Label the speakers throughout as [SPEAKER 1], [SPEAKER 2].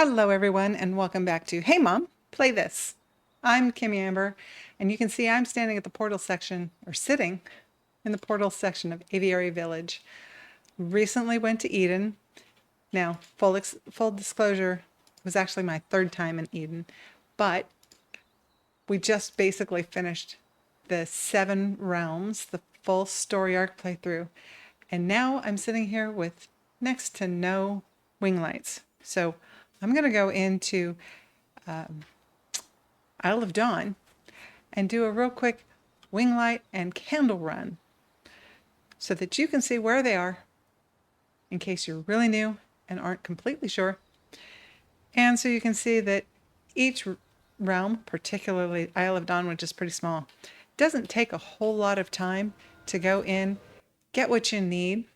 [SPEAKER 1] Hello everyone and welcome back to Hey Mom, Play This. I'm Kimmy Amber and you can see I'm standing at the portal section, or sitting in the portal section of Aviary Village. Recently went to Eden. Now, full disclosure, it was actually my third time in Eden, but we just basically finished the 7 realms, the full story arc playthrough, and now I'm sitting here with next to no wing lights. So I'm going to go into Isle of Dawn and do a real quick wing light and candle run so that you can see where they are in case you're really new and aren't completely sure. And so you can see that each realm, particularly Isle of Dawn, which is pretty small, doesn't take a whole lot of time to go in, get what you need.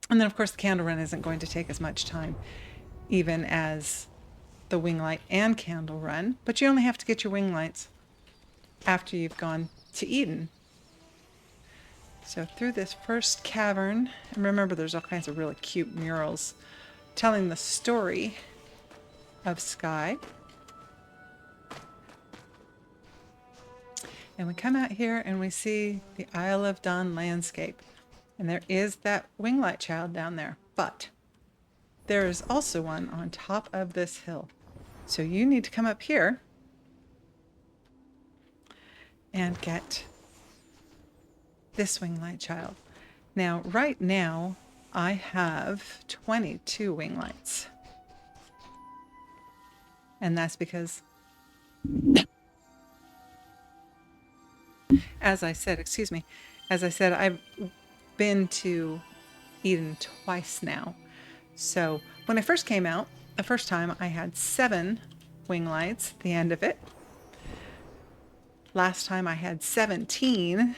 [SPEAKER 1] And then of course the candle run isn't going to take as much time even as the wing light and candle run, but you only have to get your wing lights after you've gone to Eden. So through this first cavern, and remember there's all kinds of really cute murals telling the story of Sky. And we come out here and we see the Isle of Dawn landscape. And there is that wing light child down there, but there is also one on top of this hill. So you need to come up here and get this wing light child. Now, right now, I have 22 wing lights. And that's because, as I said, I've been to Eden twice now. So when I first came out, the first time I had 7 wing lights at the end of it. Last time I had 17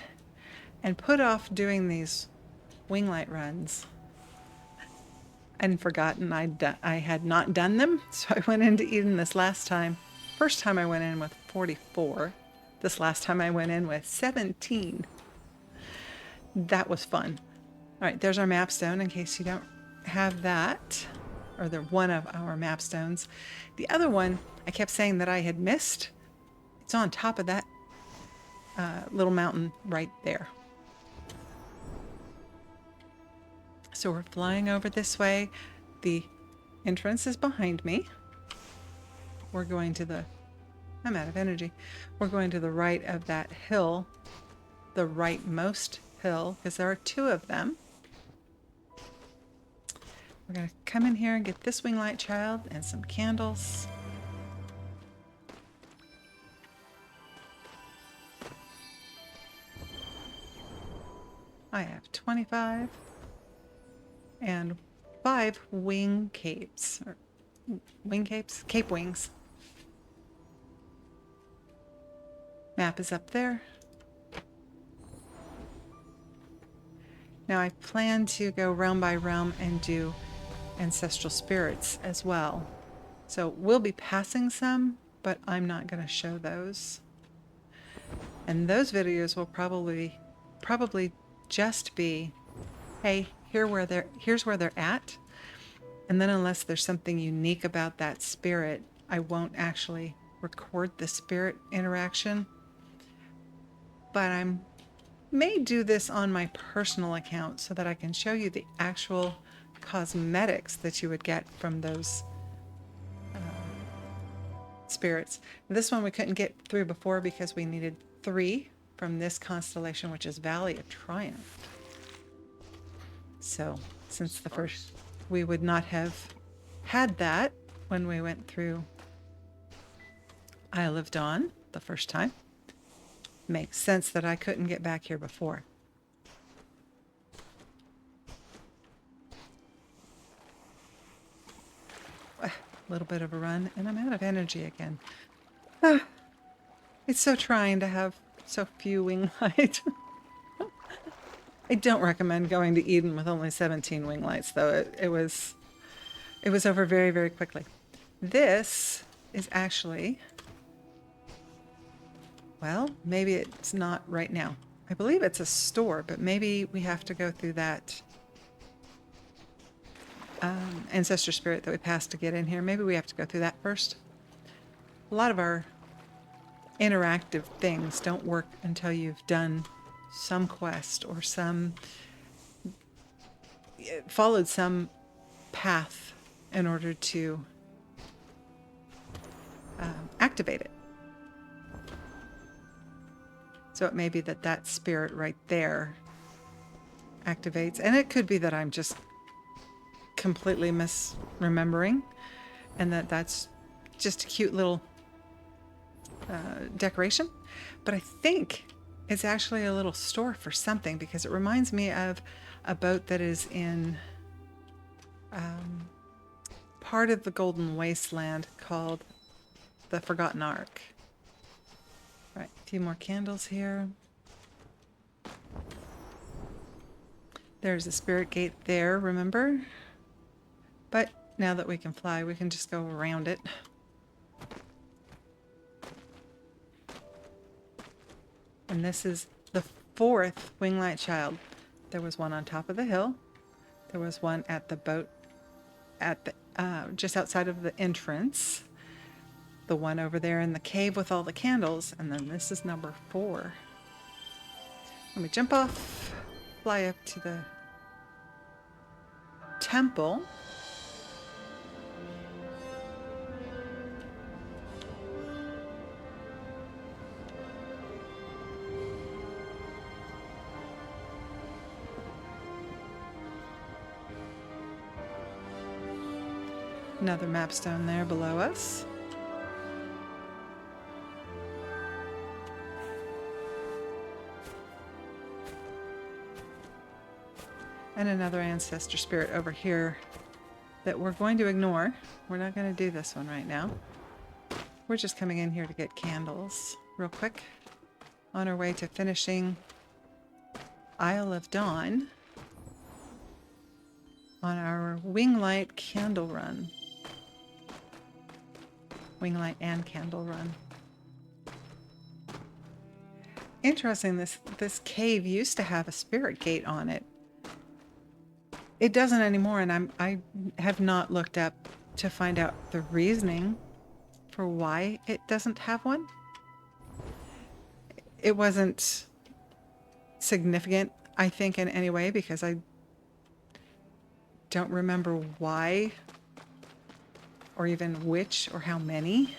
[SPEAKER 1] and put off doing these wing light runs and forgotten I had not done them. So I went into Eden this last time. First time I went in with 44. This last time I went in with 17. That was fun. All right, there's our map stone in case you don't have that, or they're one of our map stones. The other one I kept saying that I had missed. It's on top of that little mountain right there. So we're flying over this way. The entrance is behind me. We're going to the, I'm out of energy. We're going to the right of that hill, the rightmost hill, because there are 2 of them. We're going to come in here and get this wing light child and some candles. I have 25 and 5 wing capes, or wing capes? Cape wings. Map is up there. Now I plan to go realm by realm and do ancestral spirits as well. So we'll be passing some, but I'm not going to show those. And those videos will probably just be, hey, here's where they're at. And then unless there's something unique about that spirit, I won't actually record the spirit interaction. But I may do this on my personal account so that I can show you the actual cosmetics that you would get from those spirits. This one we couldn't get through before because we needed 3 from this constellation, which is Valley of Triumph. So since the first, we would not have had that when we went through Isle of Dawn the first time. Makes sense that I couldn't get back here before. A little bit of a run and I'm out of energy again. It's so trying to have so few wing lights. I don't recommend going to Eden with only 17 wing lights, though. It was over very, very quickly. This is actually, well, maybe it's not right now. I believe it's a store, but maybe we have to go through that ancestor spirit that we passed to get in here. Maybe we have to go through that first. A lot of our interactive things don't work until you've done some quest or followed some path in order to activate it. So it may be that spirit right there activates, and it could be that I'm just completely misremembering, and that's just a cute little decoration. But I think it's actually a little store for something, because it reminds me of a boat that is in part of the Golden Wasteland called the Forgotten Ark. Right, a few more candles here. There's a spirit gate there, remember? But now that we can fly, we can just go around it. And this is the 4th Winglight Child. There was one on top of the hill. There was one at the boat, at the just outside of the entrance. The one over there in the cave with all the candles, and then this is number 4. Let me jump off, fly up to the temple. Another mapstone there below us. And another ancestor spirit over here that we're going to ignore. We're not going to do this one right now. We're just coming in here to get candles real quick on our way to finishing Isle of Dawn on our Winglight candle run. Winglight and candle run. Interesting, this cave used to have a spirit gate on it. It doesn't anymore, and I have not looked up to find out the reasoning for why it doesn't have one. It wasn't significant, I think, in any way, because I don't remember why or even which or how many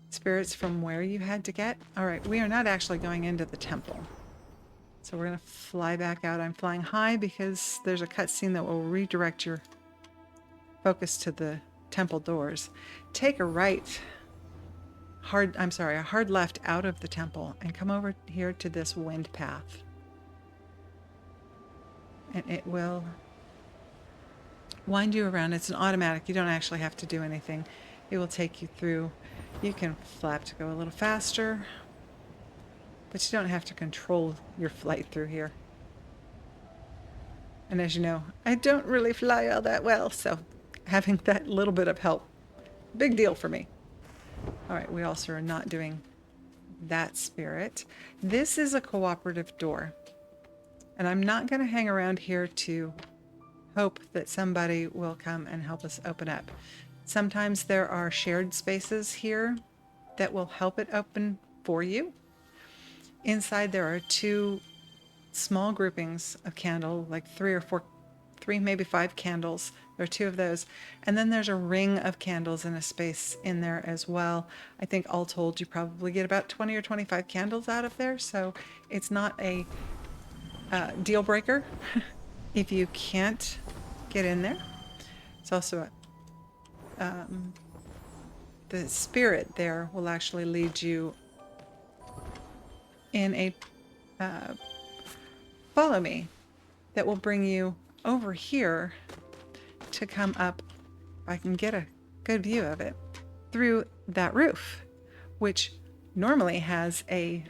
[SPEAKER 1] spirits from where you had to get. All right, we are not actually going into the temple. So we're going to fly back out. I'm flying high because there's a cutscene that will redirect your focus to the temple doors. Take a hard left out of the temple and come over here to this wind path. And it will wind you around. It's an automatic. You don't actually have to do anything. It will take you through. You can flap to go a little faster, but you don't have to control your flight through here. And as you know, I don't really fly all that well, so having that little bit of help, big deal for me. All right, we also are not doing that spirit. This is a cooperative door, and I'm not going to hang around here to hope that somebody will come and help us open up. Sometimes there are shared spaces here that will help it open for you. Inside there are 2 small groupings of candle, like 3, maybe 5 candles. There are 2 of those. And then there's a ring of candles in a space in there as well. I think all told you probably get about 20 or 25 candles out of there. So it's not a deal breaker if you can't get in there. It's also the spirit there will actually lead you in a follow me that will bring you over here to come up, if I can get a good view of it, through that roof, which normally has a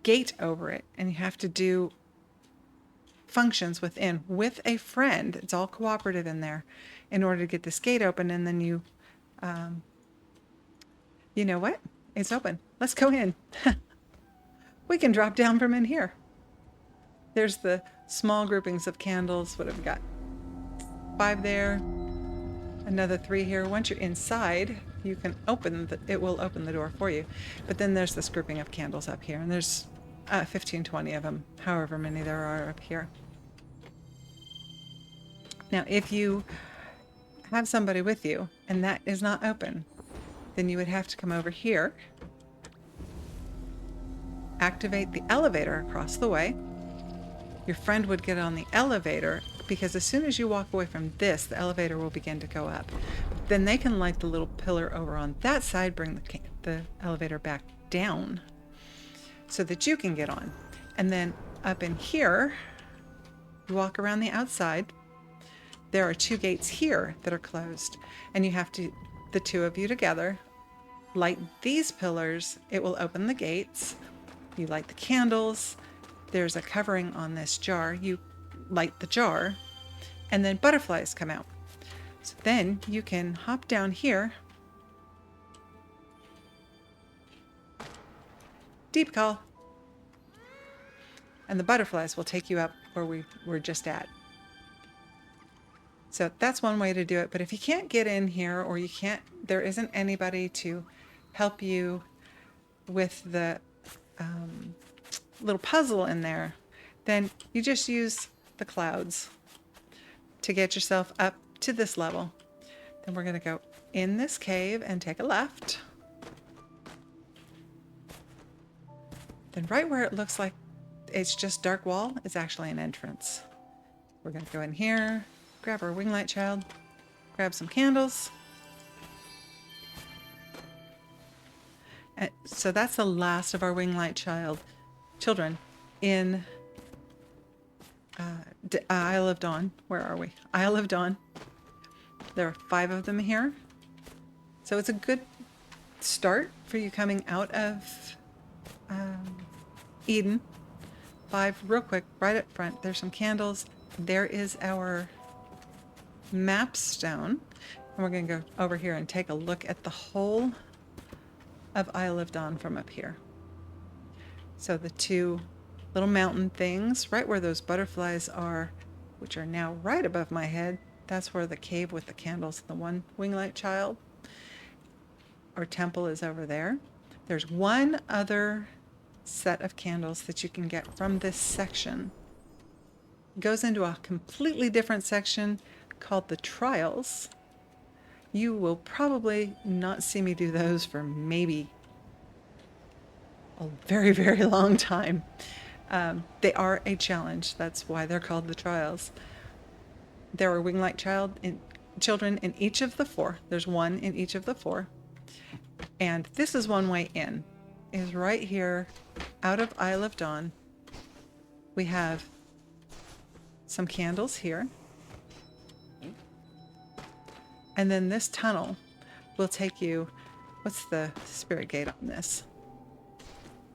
[SPEAKER 1] gate over it, and you have to do functions within with a friend. It's all cooperative in there in order to get this gate open, and then you know what? It's open. Let's go in. We can drop down from in here. There's the small groupings of candles. What have we got? 5 there, another 3 here. Once you're inside, you can open it will open the door for you. But then there's this grouping of candles up here, and there's 15, 20 of them, however many there are up here. Now, if you have somebody with you and that is not open, then you would have to come over here, activate the elevator across the way. Your friend would get on the elevator, because as soon as you walk away from this, the elevator will begin to go up. Then they can light the little pillar over on that side, bring the elevator back down so that you can get on. And then up in here, you walk around the outside. There are 2 gates here that are closed, and you have to, the 2 of you together, light these pillars. It will open the gates. You light the candles. There's a covering on this jar. You light the jar, and then butterflies come out. So then you can hop down here, deep call, and the butterflies will take you up where we were just at. So that's one way to do it. But if you can't get in here, or there isn't anybody to help you with the little puzzle in there, then you just use the clouds to get yourself up to this level. Then we're going to go in this cave and take a left. Then right where it looks like it's just dark wall is actually an entrance. We're going to go in here, grab our wing light child, grab some candles. And so that's the last of our wing light children in Isle of Dawn. Where are we? Isle of Dawn. There are 5 of them here. So it's a good start for you coming out of Eden. 5 real quick, right up front. There's some candles. There is our map stone. And we're going to go over here and take a look at the whole of Isle of Dawn from up here. So the 2 little mountain things, right where those butterflies are, which are now right above my head, that's where the cave with the candles, the one wing light child, or temple, is over there. There's one other set of candles that you can get from this section. It goes into a completely different section called the trials. You will probably not see me do those for maybe a very, very long time. They are a challenge. That's why they're called the trials. There are wing light children in each of the 4. There's 1 in each of the 4. And this is one way in. Is right here out of Isle of Dawn. We have some candles here. And then this tunnel will take you, what's the spirit gate on this?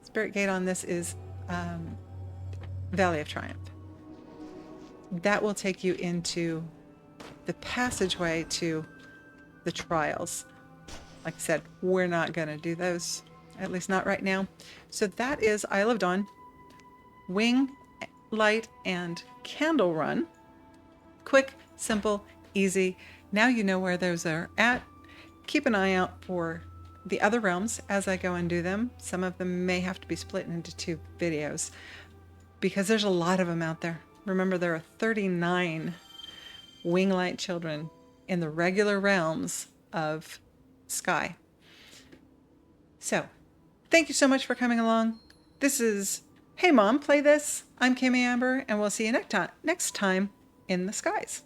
[SPEAKER 1] Spirit gate on this is Valley of Triumph. That will take you into the passageway to the trials. Like I said, we're not going to do those, at least not right now. So that is Isle of Dawn, wing, light, and candle run. Quick, simple, easy. Now you know where those are at. Keep an eye out for the other realms as I go and do them. Some of them may have to be split into 2 videos because there's a lot of them out there. Remember, there are 39 wing light children in the regular realms of Sky. So, thank you so much for coming along. This is Hey Mom, Play This. I'm Kimmy Amber, and we'll see you next time in the skies.